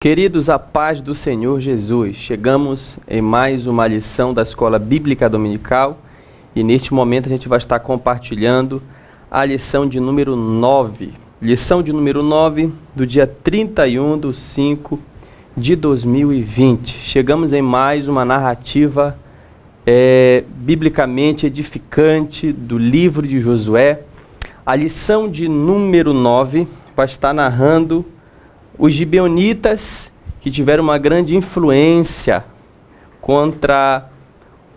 Queridos, a paz do Senhor Jesus, chegamos em mais uma lição da Escola Bíblica Dominical e neste momento a gente vai estar compartilhando a lição de número 9. Lição de número 9 do dia 31/5 de 2020. Chegamos em mais uma narrativa biblicamente edificante do livro de Josué. A lição de número 9 vai estar narrando os gibeonitas que tiveram uma grande influência contra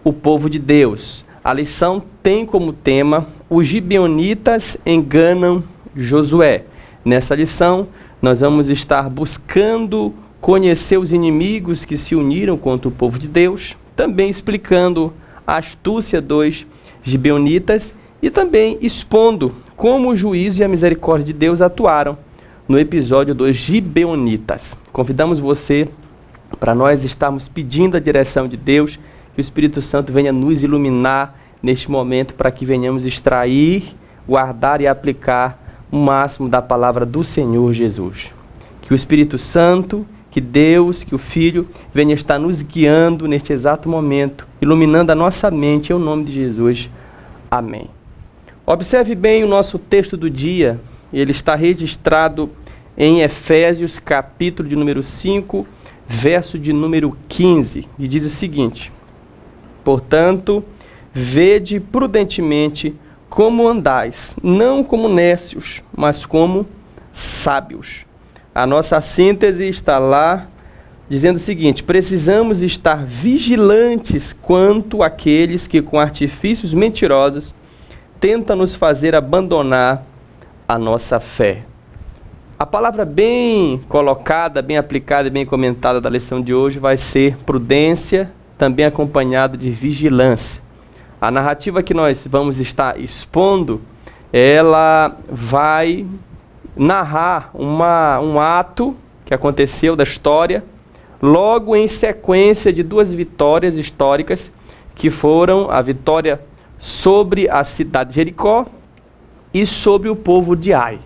o povo de Deus. A lição tem como tema: os gibeonitas enganam Josué. Nessa lição, nós vamos estar buscando conhecer os inimigos que se uniram contra o povo de Deus, também explicando a astúcia dos gibeonitas e também expondo como o juízo e a misericórdia de Deus atuaram no episódio dos gibeonitas. Convidamos você para nós estarmos pedindo a direção de Deus, que o Espírito Santo venha nos iluminar neste momento para que venhamos extrair, guardar e aplicar o máximo da palavra do Senhor Jesus. Que o Espírito Santo, que Deus, que o Filho venha estar nos guiando neste exato momento, iluminando a nossa mente, em nome de Jesus. Amém. Observe bem o nosso texto do dia. Ele está registrado em Efésios, capítulo de número 5, verso de número 15, que diz o seguinte: portanto, vede prudentemente como andais, não como nécios, mas como sábios. A nossa síntese está lá dizendo o seguinte: precisamos estar vigilantes quanto àqueles que com artifícios mentirosos tentam nos fazer abandonar a nossa fé. A palavra bem colocada, bem aplicada e bem comentada da lição de hoje vai ser prudência, também acompanhada de vigilância. A narrativa que nós vamos estar expondo, ela vai narrar um ato que aconteceu da história, logo em sequência de duas vitórias históricas, que foram a vitória sobre a cidade de Jericó e sobre o povo de Ai.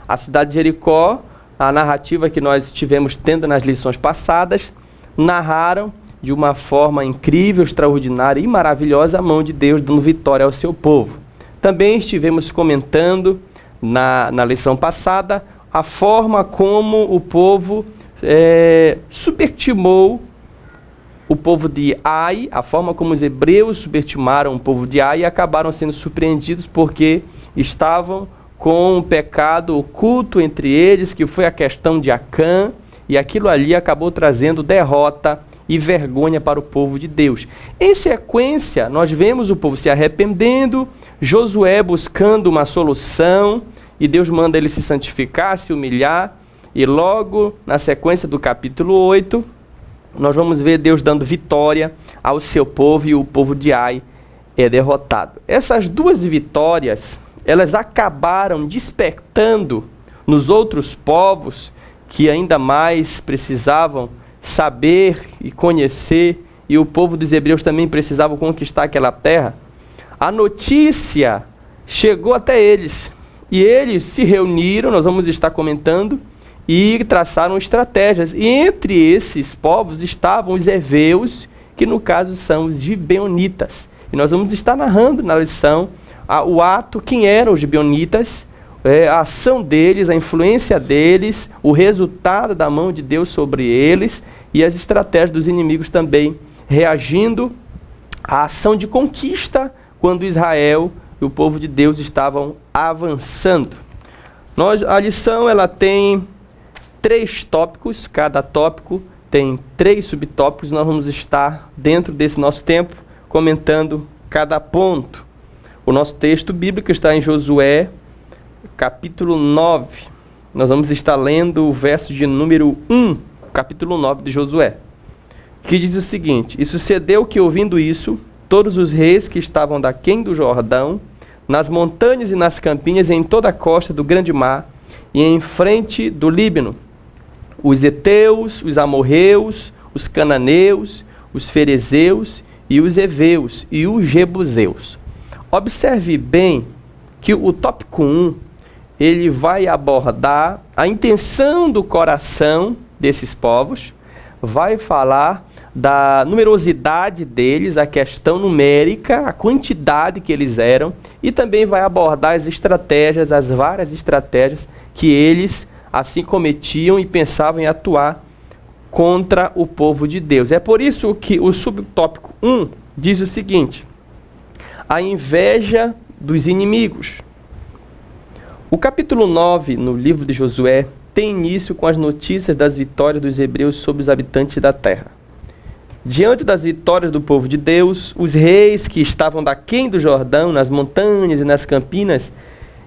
A cidade de Jericó, a narrativa que nós estivemos tendo nas lições passadas, narraram de uma forma incrível, extraordinária e maravilhosa a mão de Deus dando vitória ao seu povo. Também estivemos comentando na lição passada a forma como o povo subestimou o povo de Ai, a forma como os hebreus subestimaram o povo de Ai e acabaram sendo surpreendidos porque estavam com um pecado oculto entre eles, que foi a questão de Acã, e aquilo ali acabou trazendo derrota e vergonha para o povo de Deus. Em sequência, nós vemos o povo se arrependendo, Josué buscando uma solução, e Deus manda ele se santificar, se humilhar, e logo na sequência do capítulo 8, nós vamos ver Deus dando vitória ao seu povo, e o povo de Ai é derrotado. Essas duas vitórias, elas acabaram despertando nos outros povos que ainda mais precisavam saber e conhecer, e o povo dos hebreus também precisava conquistar aquela terra. A notícia chegou até eles, e eles se reuniram, nós vamos estar comentando, e traçaram estratégias. E entre esses povos estavam os heveus, que no caso são os gibeonitas. E nós vamos estar narrando na lição o ato, quem eram os gibeonitas, a ação deles, a influência deles, o resultado da mão de Deus sobre eles e as estratégias dos inimigos também, reagindo à ação de conquista quando Israel e o povo de Deus estavam avançando. A lição ela tem 3 tópicos, cada tópico tem 3 subtópicos. Nós vamos estar, dentro desse nosso tempo, comentando cada ponto. O nosso texto bíblico está em Josué, capítulo 9. Nós vamos estar lendo o verso de número 1, capítulo 9 de Josué, que diz o seguinte: e sucedeu que, ouvindo isso, todos os reis que estavam daquém do Jordão, nas montanhas e nas campinhas, e em toda a costa do grande mar, e em frente do Líbano, os heteus, os amorreus, os cananeus, os ferezeus e os heveus e os jebuseus. Observe bem que o tópico 1, ele vai abordar a intenção do coração desses povos, vai falar da numerosidade deles, a questão numérica, a quantidade que eles eram, e também vai abordar as estratégias, as várias estratégias que eles assim cometiam e pensavam em atuar contra o povo de Deus. É por isso que o subtópico 1 diz o seguinte: a inveja dos inimigos. O capítulo 9, no livro de Josué, tem início com as notícias das vitórias dos hebreus sobre os habitantes da terra. Diante das vitórias do povo de Deus, os reis que estavam daquém do Jordão, nas montanhas e nas campinas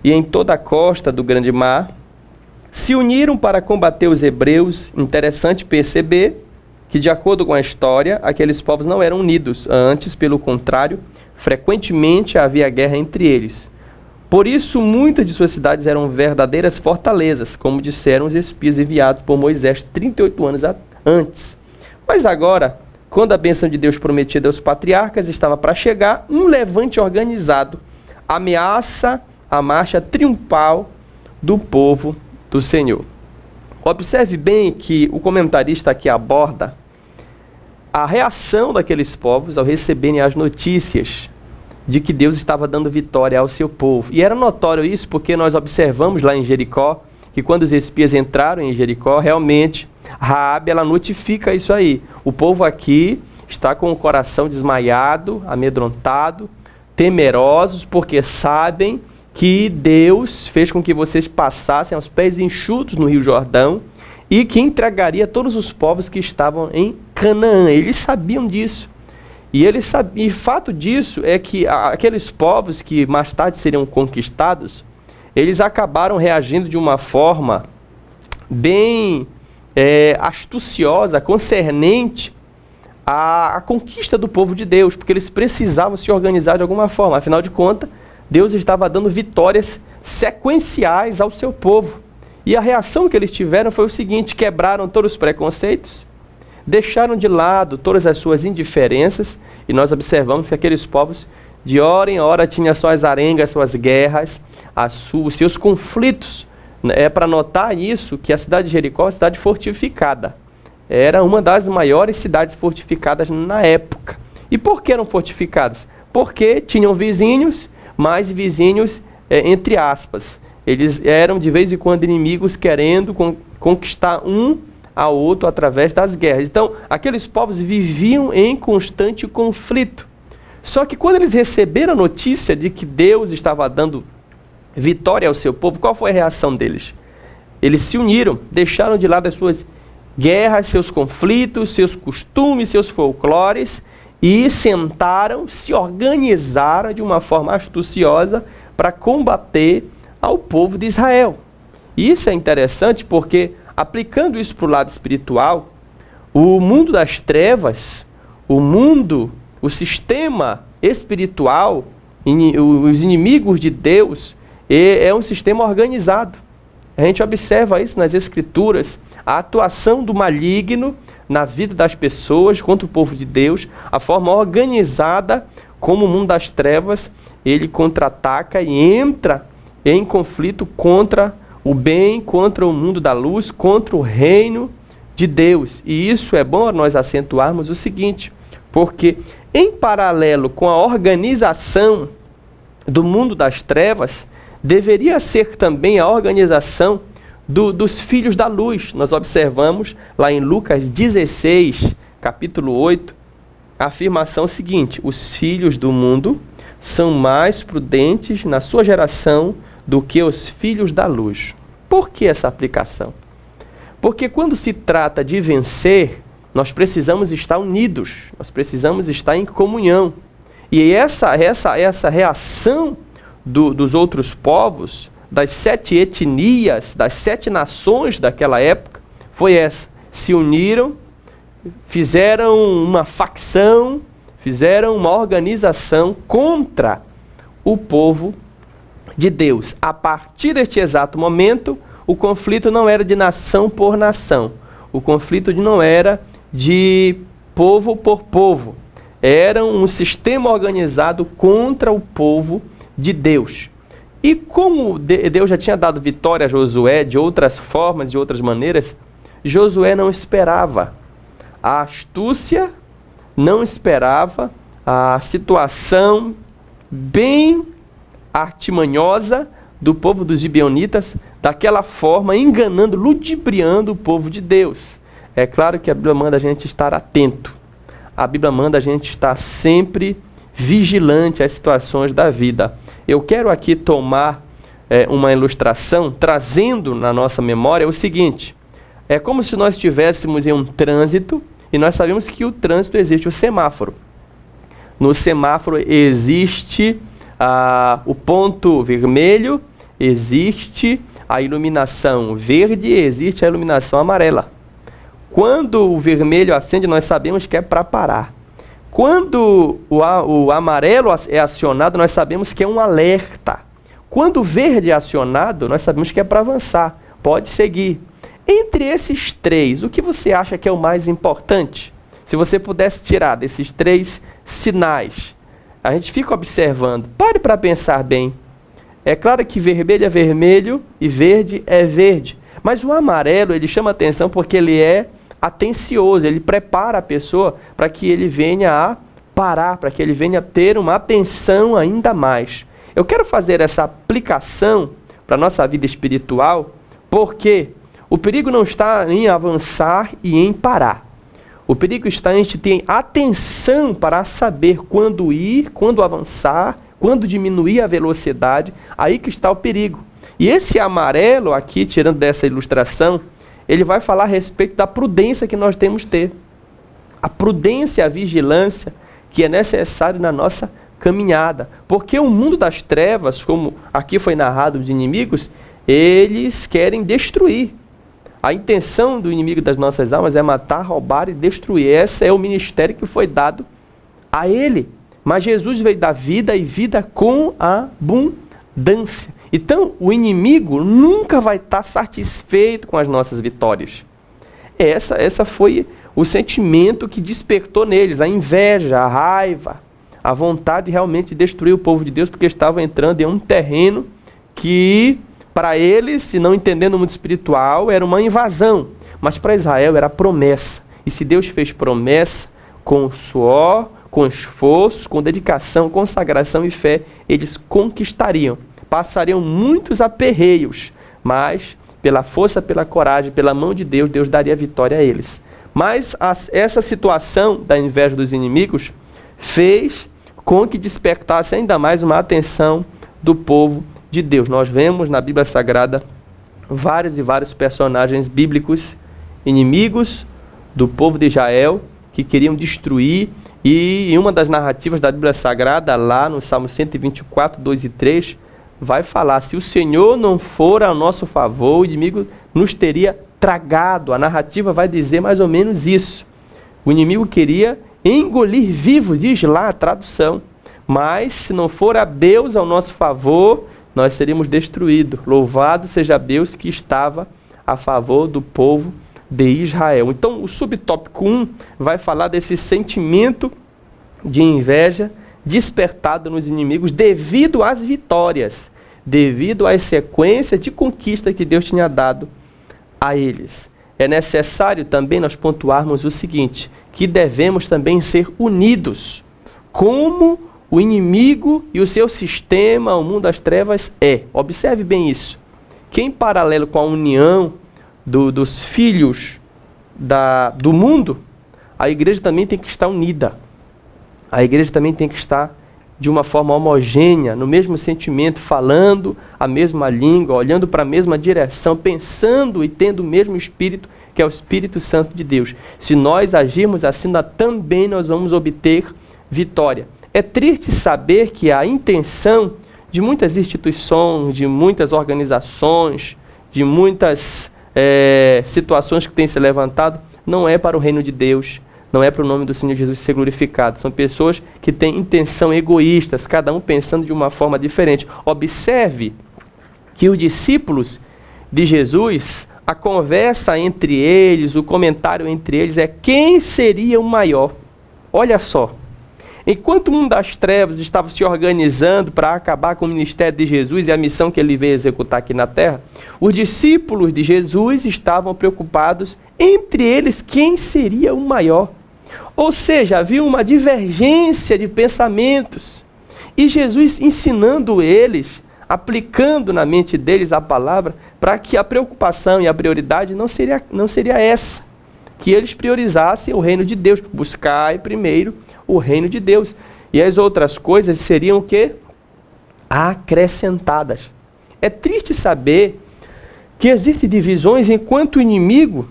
e em toda a costa do grande mar, se uniram para combater os hebreus. Interessante perceber que, de acordo com a história, aqueles povos não eram unidos. Antes, pelo contrário, frequentemente havia guerra entre eles. Por isso, muitas de suas cidades eram verdadeiras fortalezas, como disseram os espias enviados por Moisés 38 anos antes. Mas agora, quando a bênção de Deus prometida aos patriarcas estava para chegar, um levante organizado ameaça a marcha triunfal do povo do Senhor. Observe bem que o comentarista aqui aborda a reação daqueles povos ao receberem as notícias de que Deus estava dando vitória ao seu povo. E era notório isso porque nós observamos lá em Jericó, que quando os espias entraram em Jericó, realmente, Raabe, ela notifica isso aí. O povo aqui está com o coração desmaiado, amedrontado, temerosos, porque sabem que Deus fez com que vocês passassem aos pés enxutos no Rio Jordão e que entregaria todos os povos que estavam em Canaã. Eles sabiam disso. E fato disso é que aqueles povos que mais tarde seriam conquistados, eles acabaram reagindo de uma forma bem astuciosa, concernente à conquista do povo de Deus, porque eles precisavam se organizar de alguma forma. Afinal de contas, Deus estava dando vitórias sequenciais ao seu povo. E a reação que eles tiveram foi o seguinte: quebraram todos os preconceitos, deixaram de lado todas as suas indiferenças, e nós observamos que aqueles povos, de hora em hora, tinham suas arengas, suas guerras, os seus conflitos. É para notar isso que a cidade de Jericó é uma cidade fortificada. Era uma das maiores cidades fortificadas na época. E por que eram fortificadas? Porque tinham vizinhos, mas vizinhos entre aspas. Eles eram de vez em quando inimigos querendo conquistar um ao outro através das guerras. Então, aqueles povos viviam em constante conflito. Só que quando eles receberam a notícia de que Deus estava dando vitória ao seu povo, qual foi a reação deles? Eles se uniram, deixaram de lado as suas guerras, seus conflitos, seus costumes, seus folclores, e sentaram, se organizaram de uma forma astuciosa para combater ao povo de Israel. E isso é interessante porque, aplicando isso para o lado espiritual, o mundo das trevas, o sistema espiritual, os inimigos de Deus, é um sistema organizado. A gente observa isso nas Escrituras, a atuação do maligno na vida das pessoas contra o povo de Deus, a forma organizada como o mundo das trevas, ele contra-ataca e entra em conflito contra o bem, contra o mundo da luz, contra o reino de Deus. E isso é bom nós acentuarmos o seguinte, porque em paralelo com a organização do mundo das trevas, deveria ser também a organização dos filhos da luz. Nós observamos lá em Lucas 16, capítulo 8, a afirmação seguinte: os filhos do mundo são mais prudentes na sua geração do que os filhos da luz. Por que essa aplicação? Porque quando se trata de vencer, nós precisamos estar unidos, nós precisamos estar em comunhão. E essa reação dos outros povos, das 7 etnias, das 7 nações daquela época, foi essa. Se uniram, fizeram uma facção, fizeram uma organização contra o povo de Deus. A partir deste exato momento, o conflito não era de nação por nação. O conflito não era de povo por povo. Era um sistema organizado contra o povo de Deus. E como Deus já tinha dado vitória a Josué de outras formas, de outras maneiras, Josué não esperava a astúcia, não esperava a situação bem artimanhosa do povo dos gibeonitas, daquela forma, enganando, ludibriando o povo de Deus. É claro que a Bíblia manda a gente estar atento. A Bíblia manda a gente estar sempre vigilante às situações da vida. Eu quero aqui tomar uma ilustração, trazendo na nossa memória o seguinte: é como se nós estivéssemos em um trânsito, e nós sabemos que o trânsito existe o semáforo. No semáforo existe o ponto vermelho, existe a iluminação verde, existe a iluminação amarela. Quando o vermelho acende, nós sabemos que é para parar. Quando o amarelo é acionado, nós sabemos que é um alerta. Quando o verde é acionado, nós sabemos que é para avançar. Pode seguir. Entre esses três, o que você acha que é o mais importante? Se você pudesse tirar desses três sinais, a gente fica observando. Pare para pensar bem. É claro que vermelho é vermelho e verde é verde. Mas o amarelo, ele chama atenção porque ele é atencioso, ele prepara a pessoa para que ele venha a parar, para que ele venha a ter uma atenção ainda mais. Eu quero fazer essa aplicação para a nossa vida espiritual, porque o perigo não está em avançar e em parar. O perigo está em a gente ter atenção para saber quando ir, quando avançar, quando diminuir a velocidade. Aí que está o perigo. E esse amarelo aqui, tirando dessa ilustração, ele vai falar a respeito da prudência que nós temos que ter. A prudência e a vigilância que é necessário na nossa caminhada. Porque o mundo das trevas, como aqui foi narrado os inimigos, eles querem destruir. A intenção do inimigo das nossas almas é matar, roubar e destruir. Esse é o ministério que foi dado a ele. Mas Jesus veio dar vida e vida com abundância. Então, o inimigo nunca vai estar satisfeito com as nossas vitórias. Essa foi o sentimento que despertou neles, a inveja, a raiva, a vontade realmente de destruir o povo de Deus, porque estavam entrando em um terreno que, para eles, se não entendendo o mundo espiritual, era uma invasão. Mas para Israel era promessa. E se Deus fez promessa, com suor, com esforço, com dedicação, consagração e fé, eles conquistariam. Passariam muitos aperreios, mas pela força, pela coragem, pela mão de Deus, Deus daria vitória a eles. Mas essa situação da inveja dos inimigos fez com que despertasse ainda mais uma atenção do povo de Deus. Nós vemos na Bíblia Sagrada vários e vários personagens bíblicos, inimigos do povo de Israel, que queriam destruir. E em uma das narrativas da Bíblia Sagrada, lá no Salmo 124, 2 e 3, vai falar: se o Senhor não for ao nosso favor, o inimigo nos teria tragado. A narrativa vai dizer mais ou menos isso. O inimigo queria engolir vivo, diz lá a tradução. Mas se não for a Deus ao nosso favor, nós seríamos destruídos. Louvado seja Deus que estava a favor do povo de Israel. Então, o subtópico 1 vai falar desse sentimento de inveja despertado nos inimigos devido às vitórias, devido às sequências de conquista que Deus tinha dado a eles. É necessário também nós pontuarmos o seguinte, que devemos também ser unidos, como o inimigo e o seu sistema, o mundo das trevas é. Observe bem isso. Que em paralelo com a união dos filhos do mundo, a igreja também tem que estar unida. A igreja também tem que estar de uma forma homogênea, no mesmo sentimento, falando a mesma língua, olhando para a mesma direção, pensando e tendo o mesmo Espírito, que é o Espírito Santo de Deus. Se nós agirmos assim, também nós vamos obter vitória. É triste saber que a intenção de muitas instituições, de muitas organizações, de muitas situações que têm se levantado, não é para o reino de Deus, não é para o nome do Senhor Jesus ser glorificado. São pessoas que têm intenção egoístas, cada um pensando de uma forma diferente. Observe que os discípulos de Jesus, a conversa entre eles, o comentário entre eles é quem seria o maior. Olha só, Enquanto o mundo das trevas estava se organizando para acabar com o ministério de Jesus e a missão que ele veio executar aqui na terra, os discípulos de Jesus estavam preocupados entre eles quem seria o maior. Ou seja, havia uma divergência de pensamentos. E Jesus ensinando eles, aplicando na mente deles a palavra, para que a preocupação e a prioridade não seria essa. Que eles priorizassem o reino de Deus. Buscai primeiro o reino de Deus. E as outras coisas seriam o quê? Acrescentadas. É triste saber que existem divisões enquanto o inimigo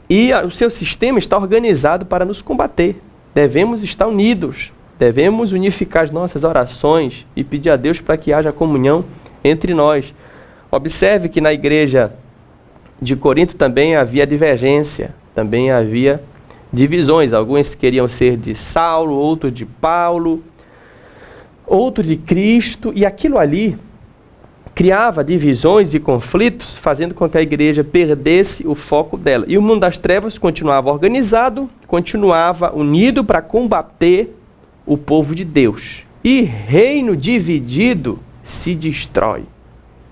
e o seu sistema está organizado para nos combater. Devemos estar unidos. Devemos unificar as nossas orações e pedir a Deus para que haja comunhão entre nós. Observe que na igreja de Corinto também havia divergência, também havia divisões. Alguns queriam ser de Saulo, outros de Paulo, outros de Cristo, e aquilo ali criava divisões e conflitos, fazendo com que a igreja perdesse o foco dela. E o mundo das trevas continuava organizado, continuava unido para combater o povo de Deus. E reino dividido se destrói.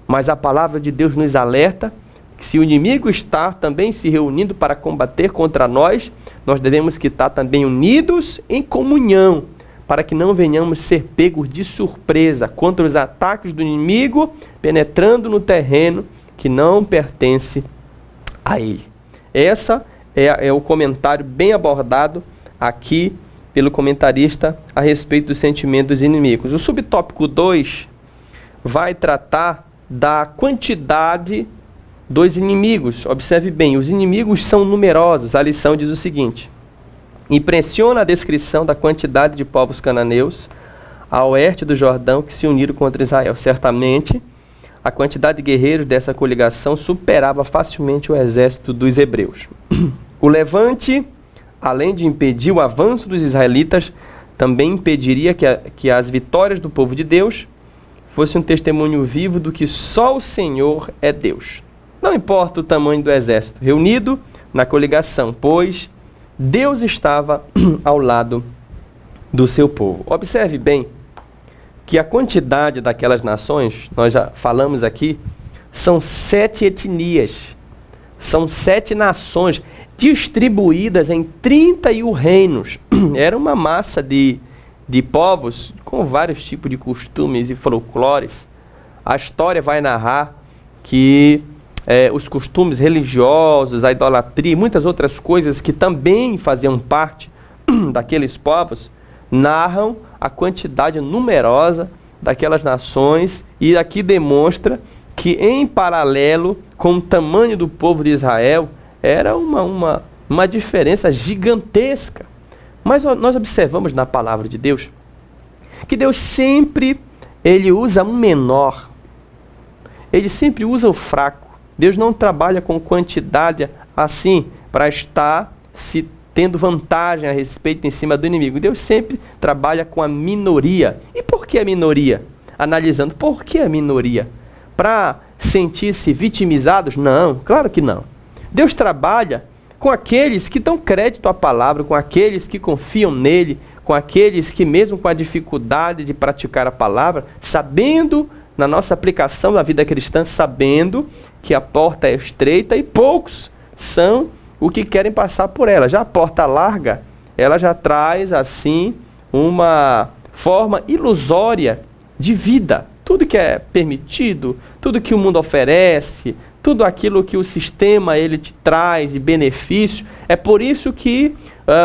Mas a palavra de Deus nos alerta que se o inimigo está também se reunindo para combater contra nós, nós devemos que estar também unidos em comunhão, para que não venhamos ser pegos de surpresa contra os ataques do inimigo, penetrando no terreno que não pertence a ele. Essa é o comentário bem abordado aqui pelo comentarista a respeito dos sentimentos dos inimigos. O subtópico 2 vai tratar da quantidade dos inimigos. Observe bem, os inimigos são numerosos. A lição diz o seguinte: impressiona a descrição da quantidade de povos cananeus a oeste do Jordão que se uniram contra Israel. Certamente, a quantidade de guerreiros dessa coligação superava facilmente o exército dos hebreus. O levante, além de impedir o avanço dos israelitas, também impediria que as vitórias do povo de Deus fossem um testemunho vivo do que só o Senhor é Deus. Não importa o tamanho do exército reunido na coligação, pois Deus estava ao lado do seu povo. Observe bem que a quantidade daquelas nações, nós já falamos aqui, são 7 etnias, são 7 nações distribuídas em 31 reinos. Era uma massa de povos com vários tipos de costumes e folclores. A história vai narrar que os costumes religiosos, a idolatria e muitas outras coisas que também faziam parte daqueles povos, narram a quantidade numerosa daquelas nações, e aqui demonstra que em paralelo com o tamanho do povo de Israel, era uma diferença gigantesca. Mas nós observamos na palavra de Deus que Deus sempre ele usa um menor, ele sempre usa o fraco. Deus não trabalha com quantidade assim para estar se tendo vantagem a respeito em cima do inimigo. Deus sempre trabalha com a minoria. E por que a minoria? Analisando, por que a minoria? Para sentir-se vitimizados? Não, claro que não. Deus trabalha com aqueles que dão crédito à palavra, com aqueles que confiam nele, com aqueles que mesmo com a dificuldade de praticar a palavra, sabendo, na nossa aplicação da vida cristã, sabendo que a porta é estreita e poucos são o que querem passar por ela. Já a porta larga, ela já traz assim uma forma ilusória de vida. Tudo que é permitido, tudo que o mundo oferece, tudo aquilo que o sistema ele te traz de benefício. É por isso que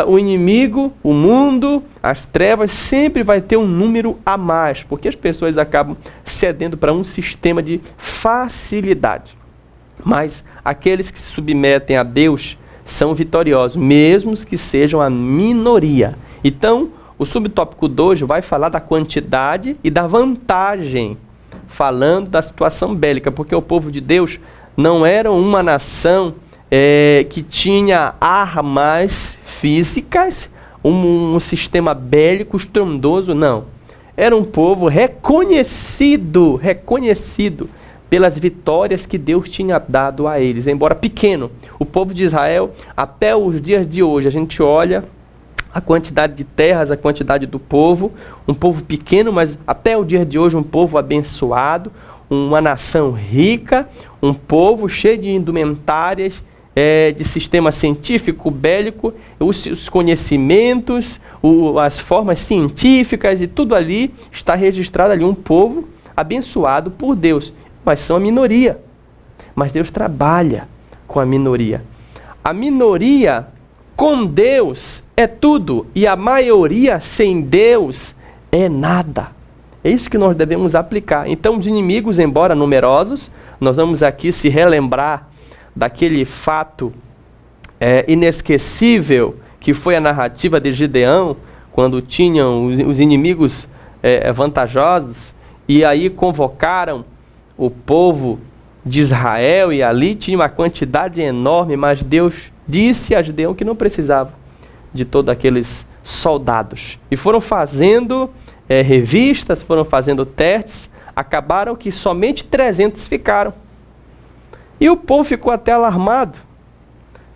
o inimigo, o mundo, as trevas sempre vai ter um número a mais, porque as pessoas acabam cedendo para um sistema de facilidade. Mas aqueles que se submetem a Deus são vitoriosos, mesmo que sejam a minoria. Então, o subtópico 2 vai falar da quantidade e da vantagem, falando da situação bélica, porque o povo de Deus não era uma nação que tinha armas físicas, um sistema bélico estrondoso, não. Era um povo reconhecido pelas vitórias que Deus tinha dado a eles, embora pequeno. O povo de Israel, até os dias de hoje, a gente olha a quantidade de terras, a quantidade do povo, um povo pequeno, mas até o dia de hoje um povo abençoado, uma nação rica, um povo cheio de indumentárias, de sistema científico, bélico, os conhecimentos, as formas científicas e tudo ali está registrado ali, um povo abençoado por Deus, mas são a minoria. Mas Deus trabalha com a minoria. A minoria com Deus é tudo e a maioria sem Deus é nada. É isso que nós devemos aplicar. Então, os inimigos, embora numerosos, nós vamos aqui se relembrar daquele fato inesquecível que foi a narrativa de Gideão, quando tinham os inimigos vantajosos, e aí convocaram o povo de Israel, e ali tinha uma quantidade enorme, mas Deus disse a Gideão que não precisava de todos aqueles soldados. E foram fazendo revistas, foram fazendo testes, acabaram que somente 300 ficaram. E o povo ficou até alarmado,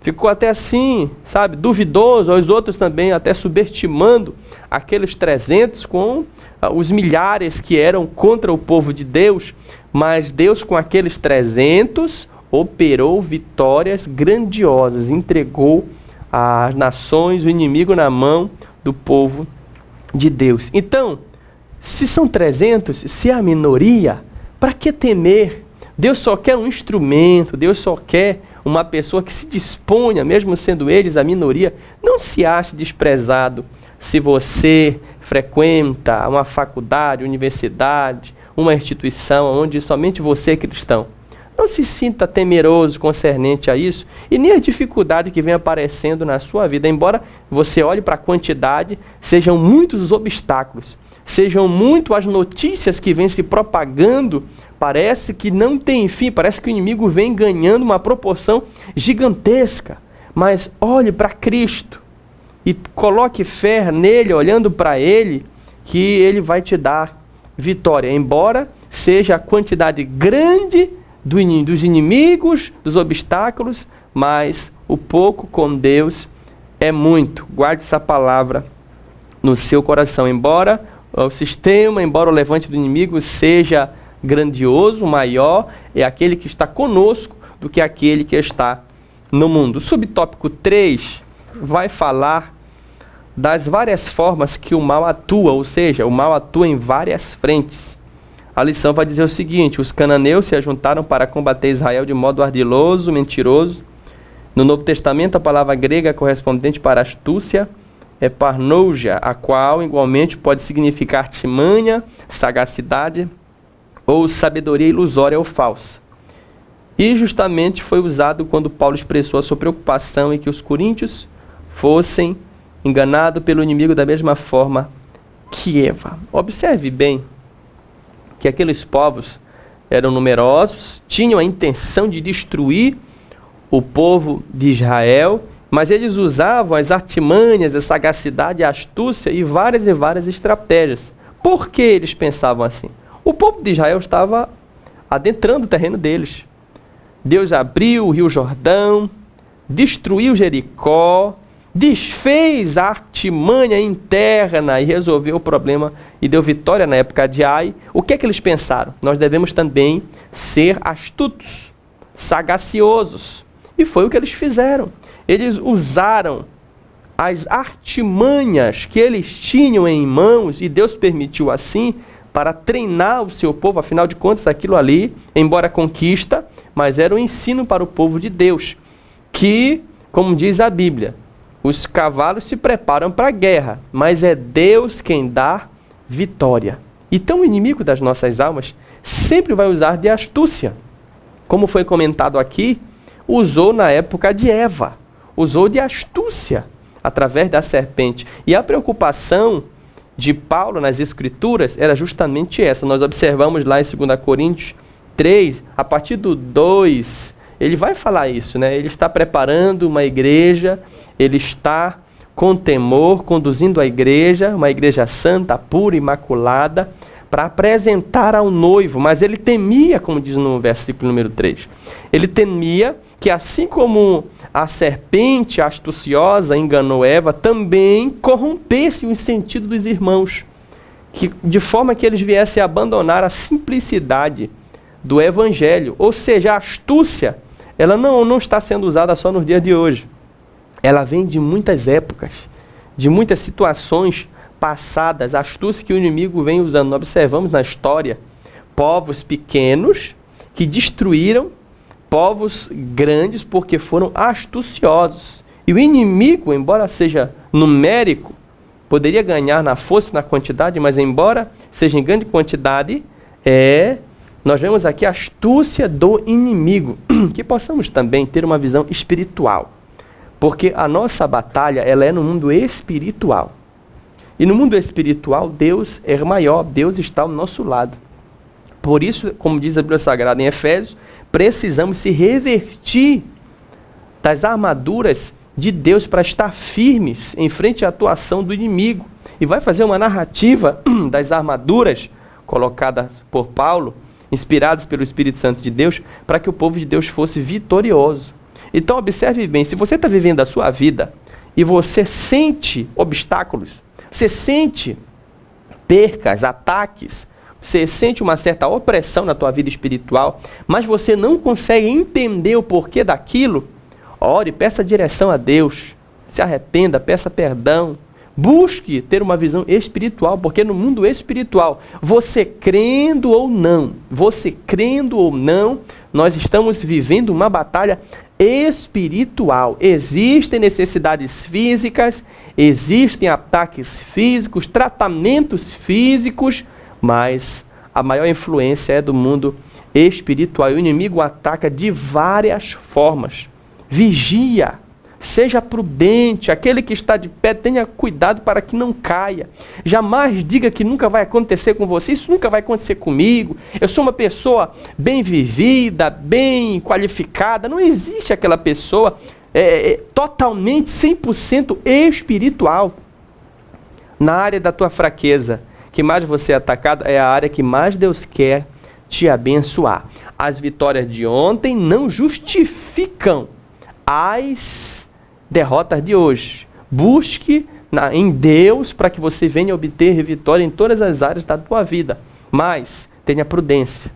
ficou até assim, sabe, duvidoso, os outros também até subestimando aqueles 300 com os milhares que eram contra o povo de Deus, mas Deus com aqueles 300 operou vitórias grandiosas, entregou as nações, o inimigo na mão do povo de Deus. Então, se são 300, se é a minoria, para que temer? Deus só quer um instrumento, Deus só quer uma pessoa que se disponha, mesmo sendo eles a minoria. Não se ache desprezado se você frequenta uma faculdade, universidade, uma instituição onde somente você é cristão. Não se sinta temeroso concernente a isso e nem a dificuldade que vem aparecendo na sua vida. Embora você olhe para a quantidade, sejam muitos os obstáculos, sejam muito as notícias que vêm se propagando, parece que não tem fim, parece que o inimigo vem ganhando uma proporção gigantesca. Mas olhe para Cristo e coloque fé nele, olhando para ele, que ele vai te dar vitória. Embora seja a quantidade grande dos inimigos, dos obstáculos, mas o pouco com Deus é muito. Guarde essa palavra no seu coração. Embora o sistema, embora o levante do inimigo seja grandioso, maior, é aquele que está conosco do que aquele que está no mundo. O subtópico 3 vai falar das várias formas que o mal atua, ou seja, o mal atua em várias frentes. A lição vai dizer o seguinte: os cananeus se ajuntaram para combater Israel de modo ardiloso, mentiroso. No Novo Testamento, a palavra grega correspondente para astúcia é parnougia, a qual igualmente pode significar artimanha, sagacidade ou sabedoria ilusória ou falsa. E justamente foi usado quando Paulo expressou a sua preocupação em que os coríntios fossem enganados pelo inimigo da mesma forma que Eva. Observe bem que aqueles povos eram numerosos, tinham a intenção de destruir o povo de Israel, mas eles usavam as artimanhas, a sagacidade, a astúcia e várias estratégias. Por que eles pensavam assim? O povo de Israel estava adentrando o terreno deles. Deus abriu o Rio Jordão, destruiu Jericó, desfez a artimanha interna e resolveu o problema e deu vitória na época de Ai. O que é que eles pensaram? Nós devemos também ser astutos, sagaciosos. E foi o que eles fizeram. Eles usaram as artimanhas que eles tinham em mãos, e Deus permitiu assim, para treinar o seu povo. Afinal de contas, aquilo ali, embora conquista, mas era um ensino para o povo de Deus, que, como diz a Bíblia, os cavalos se preparam para a guerra, mas é Deus quem dá vitória. Então o inimigo das nossas almas sempre vai usar de astúcia. Como foi comentado aqui, usou na época de Eva, usou de astúcia através da serpente. E a preocupação de Paulo nas Escrituras era justamente essa. Nós observamos lá em 2 Coríntios 3, a partir do 2, ele vai falar isso, né? Ele está preparando uma igreja, ele está com temor, conduzindo a igreja, uma igreja santa, pura, imaculada, para apresentar ao noivo. Mas ele temia, como diz no versículo número 3, ele temia que assim como a serpente astuciosa enganou Eva, também corrompesse o sentido dos irmãos, de forma que eles viessem a abandonar a simplicidade do Evangelho. Ou seja, a astúcia, ela não está sendo usada só nos dias de hoje. Ela vem de muitas épocas, de muitas situações passadas, a astúcia que o inimigo vem usando. Nós observamos na história povos pequenos que destruíram povos grandes porque foram astuciosos. E o inimigo, embora seja numérico, poderia ganhar na força e na quantidade, mas embora seja em grande quantidade, nós vemos aqui a astúcia do inimigo. Que possamos também ter uma visão espiritual, porque a nossa batalha ela é no mundo espiritual. E no mundo espiritual, Deus é maior, Deus está ao nosso lado. Por isso, como diz a Bíblia Sagrada em Efésios, precisamos se revertir das armaduras de Deus para estar firmes em frente à atuação do inimigo. E vai fazer uma narrativa das armaduras colocadas por Paulo, inspiradas pelo Espírito Santo de Deus, para que o povo de Deus fosse vitorioso. Então observe bem, se você está vivendo a sua vida e você sente obstáculos, você sente percas, ataques, você sente uma certa opressão na tua vida espiritual, mas você não consegue entender o porquê daquilo, ore, peça direção a Deus, se arrependa, peça perdão, busque ter uma visão espiritual, porque no mundo espiritual, você crendo ou não, nós estamos vivendo uma batalha espiritual. Existem necessidades físicas, existem ataques físicos, tratamentos físicos, mas a maior influência é do mundo espiritual. E o inimigo ataca de várias formas. Vigia, seja prudente, aquele que está de pé, tenha cuidado para que não caia. Jamais diga que nunca vai acontecer com você, isso nunca vai acontecer comigo. Eu sou uma pessoa bem vivida, bem qualificada. Não existe aquela pessoa totalmente, 100% espiritual. Na área da tua fraqueza, que mais você é atacado, é a área que mais Deus quer te abençoar. As vitórias de ontem não justificam as derrotas de hoje. Busque em Deus para que você venha obter vitória em todas as áreas da tua vida. Mas tenha prudência.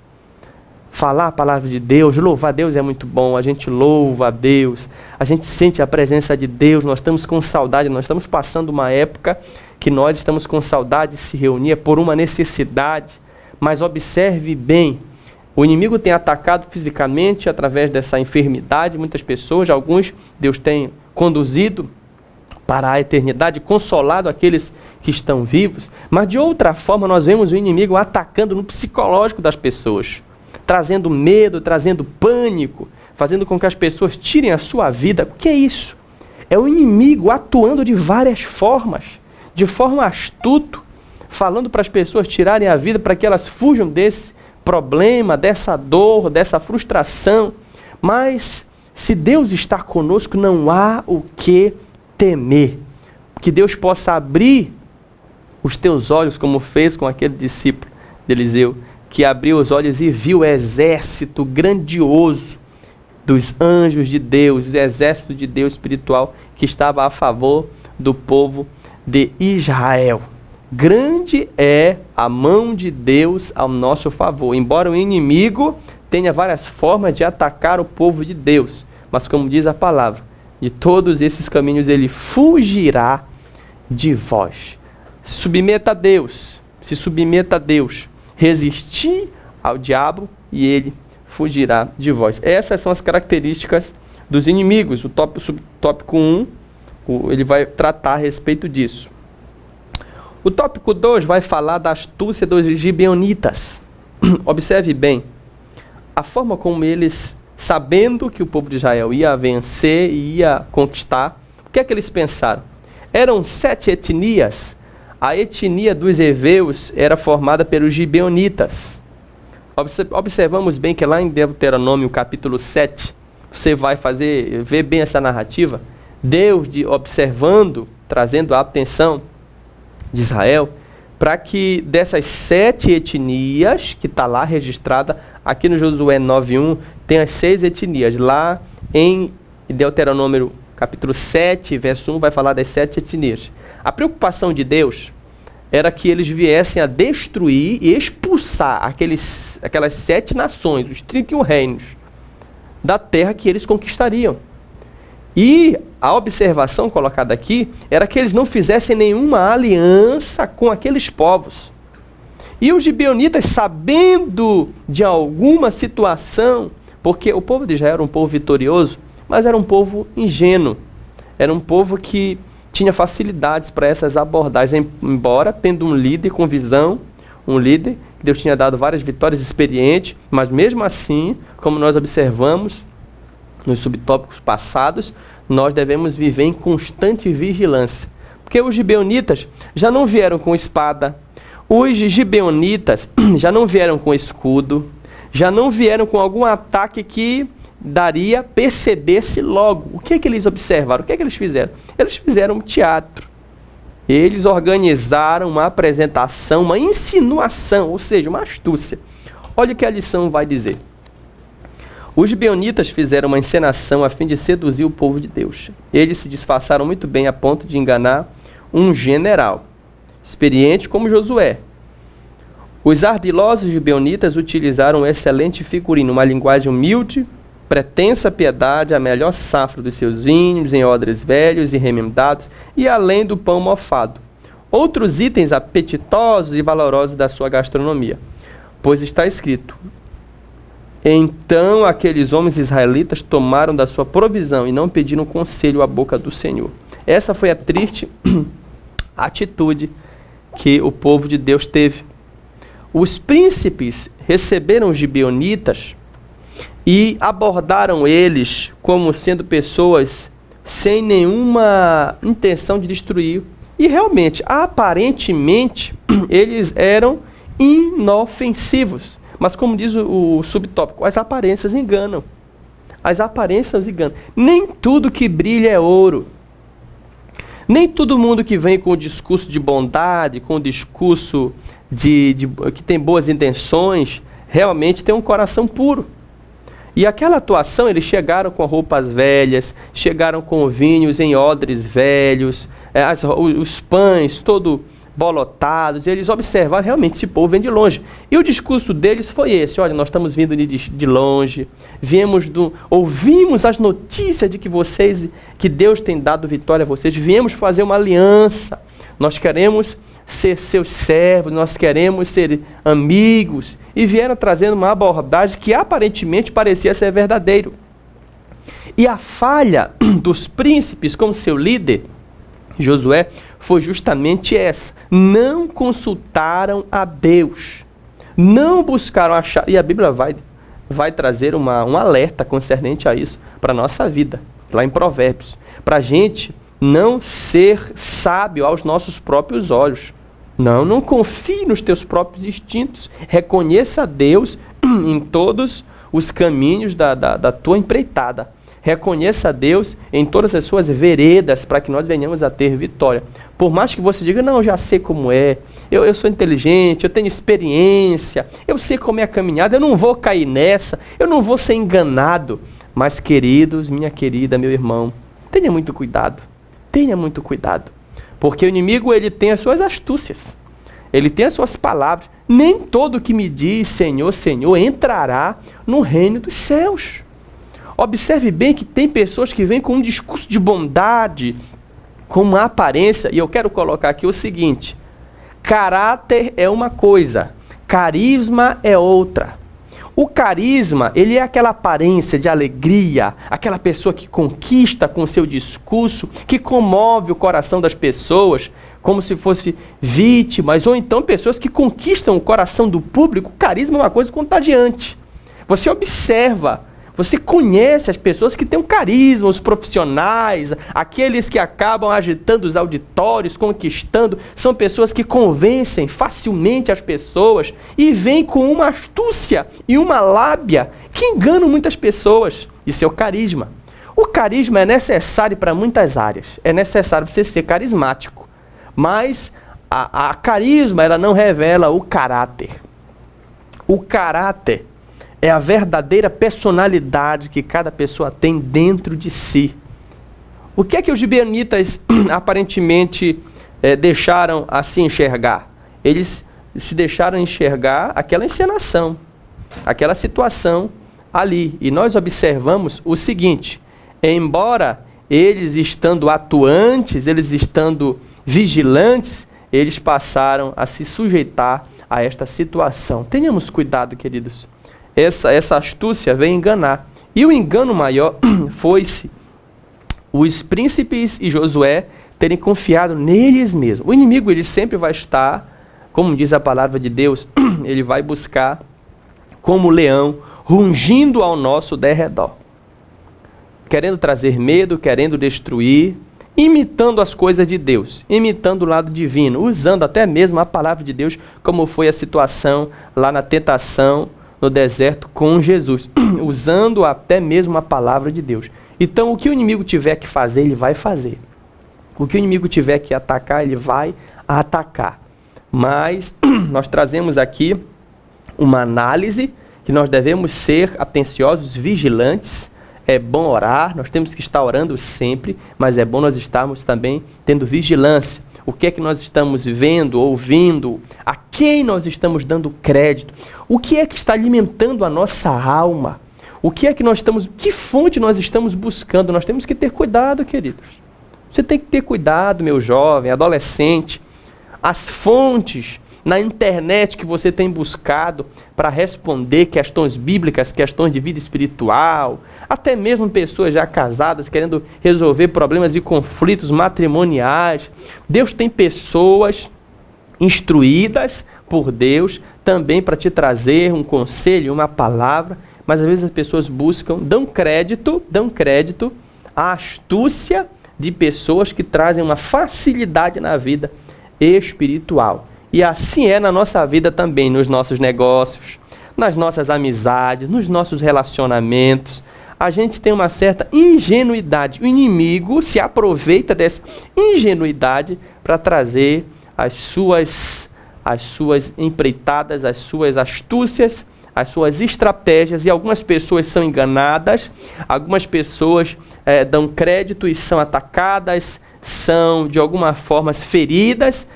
Falar a palavra de Deus, louvar a Deus é muito bom. A gente louva a Deus, a gente sente a presença de Deus, nós estamos com saudade, nós estamos passando uma época que nós estamos com saudade de se reunir por uma necessidade. Mas observe bem, o inimigo tem atacado fisicamente através dessa enfermidade, muitas pessoas, alguns Deus tem conduzido para a eternidade, consolado aqueles que estão vivos, mas de outra forma nós vemos o inimigo atacando no psicológico das pessoas, trazendo medo, trazendo pânico, fazendo com que as pessoas tirem a sua vida. O que é isso? É o inimigo atuando de várias formas, de forma astuta, falando para as pessoas tirarem a vida para que elas fujam desse problema, dessa dor, dessa frustração. Mas se Deus está conosco, não há o que temer. Que Deus possa abrir os teus olhos, como fez com aquele discípulo de Eliseu, que abriu os olhos e viu o exército grandioso dos anjos de Deus, o exército de Deus espiritual que estava a favor do povo de Israel. Grande é a mão de Deus ao nosso favor. Embora o inimigo tenha várias formas de atacar o povo de Deus, mas como diz a palavra, de todos esses caminhos ele fugirá de vós. Submeta a Deus, se submeta a Deus, resistir ao diabo e ele fugirá de vós. Essas são as características dos inimigos. O subtópico 1, ele vai tratar a respeito disso. O tópico 2 vai falar da astúcia dos gibeonitas. Observe bem, a forma como eles, sabendo que o povo de Israel ia vencer e ia conquistar, o que é que eles pensaram? Eram 7 etnias. A etnia dos heveus era formada pelos gibeonitas. Observamos bem que lá em Deuteronômio capítulo 7, você vai ver bem essa narrativa, Deus observando, trazendo a atenção de Israel, para que dessas 7 etnias, que está lá registrada, aqui no Josué 9:1, tem as 6 etnias. Lá em Deuteronômio capítulo 7, verso 1, vai falar das 7 etnias. A preocupação de Deus era que eles viessem a destruir e expulsar aquelas 7 nações, os 31 reinos, da terra que eles conquistariam. E a observação colocada aqui era que eles não fizessem nenhuma aliança com aqueles povos. E os gibeonitas, sabendo de alguma situação, porque o povo de Israel era um povo vitorioso, mas era um povo ingênuo, era um povo que tinha facilidades para essas abordagens, embora tendo um líder com visão, um líder que Deus tinha dado várias vitórias, experiente, mas mesmo assim, como nós observamos nos subtópicos passados, nós devemos viver em constante vigilância. Porque os gibeonitas já não vieram com espada, os gibeonitas já não vieram com escudo, já não vieram com algum ataque que daria perceber-se logo. O que é que eles observaram? O que é que eles fizeram? Eles fizeram um teatro. Eles organizaram uma apresentação, uma insinuação, ou seja, uma astúcia. Olha o que a lição vai dizer. Os gibeonitas fizeram uma encenação a fim de seduzir o povo de Deus. Eles se disfarçaram muito bem a ponto de enganar um general, experiente como Josué. Os ardilosos gibeonitas utilizaram um excelente figurino, uma linguagem humilde, pretensa piedade, a melhor safra dos seus vinhos, em odres velhos e remendados, e além do pão mofado. Outros itens apetitosos e valorosos da sua gastronomia. Pois está escrito: então aqueles homens israelitas tomaram da sua provisão e não pediram conselho à boca do Senhor. Essa foi a triste atitude que o povo de Deus teve. Os príncipes receberam os gibeonitas e abordaram eles como sendo pessoas sem nenhuma intenção de destruir. E realmente, aparentemente, eles eram inofensivos. Mas como diz o subtópico, as aparências enganam. As aparências enganam. Nem tudo que brilha é ouro. Nem todo mundo que vem com o discurso de bondade, com o discurso que tem boas intenções, realmente tem um coração puro. E aquela atuação, eles chegaram com roupas velhas, chegaram com vinhos em odres velhos, os pães todo bolotados, e eles observaram realmente esse povo vem de longe. E o discurso deles foi esse: olha, nós estamos vindo de longe, ouvimos as notícias de que Deus tem dado vitória a vocês, viemos fazer uma aliança, nós queremos ser seus servos, nós queremos ser amigos, e vieram trazendo uma abordagem que aparentemente parecia ser verdadeiro. E a falha dos príncipes como seu líder, Josué, foi justamente essa: não consultaram a Deus, não buscaram achar, e a Bíblia vai trazer um alerta concernente a isso para a nossa vida, lá em Provérbios, para a gente não ser sábio aos nossos próprios olhos. Não confie nos teus próprios instintos. Reconheça a Deus em todos os caminhos da tua empreitada. Reconheça a Deus em todas as suas veredas para que nós venhamos a ter vitória. Por mais que você diga, não, eu já sei como é, eu sou inteligente, eu tenho experiência, eu sei como é a caminhada, eu não vou cair nessa, eu não vou ser enganado. Mas, queridos, minha querida, meu irmão, tenha muito cuidado. Tenha muito cuidado. Porque o inimigo, ele tem as suas astúcias. Ele tem as suas palavras. Nem todo que me diz Senhor, Senhor entrará no reino dos céus. Observe bem que tem pessoas que vêm com um discurso de bondade, com uma aparência. E eu quero colocar aqui o seguinte: caráter é uma coisa, carisma é outra. O carisma, ele é aquela aparência de alegria, aquela pessoa que conquista com o seu discurso, que comove o coração das pessoas, como se fosse vítimas, ou então pessoas que conquistam o coração do público. O carisma é uma coisa contagiante. Você observa, você conhece as pessoas que têm um carisma, os profissionais, aqueles que acabam agitando os auditórios, conquistando, são pessoas que convencem facilmente as pessoas e vêm com uma astúcia e uma lábia que enganam muitas pessoas. Isso é o carisma. O carisma é necessário para muitas áreas. É necessário você ser carismático. Mas a carisma, ela não revela o caráter. O caráter é a verdadeira personalidade que cada pessoa tem dentro de si. O que é que os gibeonitas aparentemente deixaram a se enxergar? Eles se deixaram enxergar aquela encenação, aquela situação ali. E nós observamos o seguinte: embora eles estando atuantes, eles estando vigilantes, eles passaram a se sujeitar a esta situação. Tenhamos cuidado, queridos. Essa astúcia vem enganar. E o engano maior foi-se os príncipes e Josué terem confiado neles mesmos. O inimigo, ele sempre vai estar, como diz a palavra de Deus, ele vai buscar como leão, rungindo ao nosso derredor, querendo trazer medo, querendo destruir, imitando as coisas de Deus, imitando o lado divino, usando até mesmo a palavra de Deus, como foi a situação lá na tentação no deserto com Jesus, usando até mesmo a palavra de Deus. Então, o que o inimigo tiver que fazer, ele vai fazer. O que o inimigo tiver que atacar, ele vai atacar. Mas nós trazemos aqui uma análise que nós devemos ser atenciosos, vigilantes. É bom orar, nós temos que estar orando sempre, mas é bom nós estarmos também tendo vigilância. O que é que nós estamos vendo, ouvindo? A quem nós estamos dando crédito? O que é que está alimentando a nossa alma? O que é que nós estamos, que fonte nós estamos buscando? Nós temos que ter cuidado, queridos. Você tem que ter cuidado, meu jovem, adolescente. As fontes na internet que você tem buscado para responder questões bíblicas, questões de vida espiritual, até mesmo pessoas já casadas querendo resolver problemas e conflitos matrimoniais. Deus tem pessoas instruídas por Deus também para te trazer um conselho, uma palavra, mas às vezes as pessoas buscam, dão crédito à astúcia de pessoas que trazem uma facilidade na vida espiritual. E assim é na nossa vida também, nos nossos negócios, nas nossas amizades, nos nossos relacionamentos. A gente tem uma certa ingenuidade. O inimigo se aproveita dessa ingenuidade para trazer as suas empreitadas, as suas astúcias, as suas estratégias. E algumas pessoas são enganadas, algumas pessoas dão crédito e são atacadas, são de alguma forma feridas.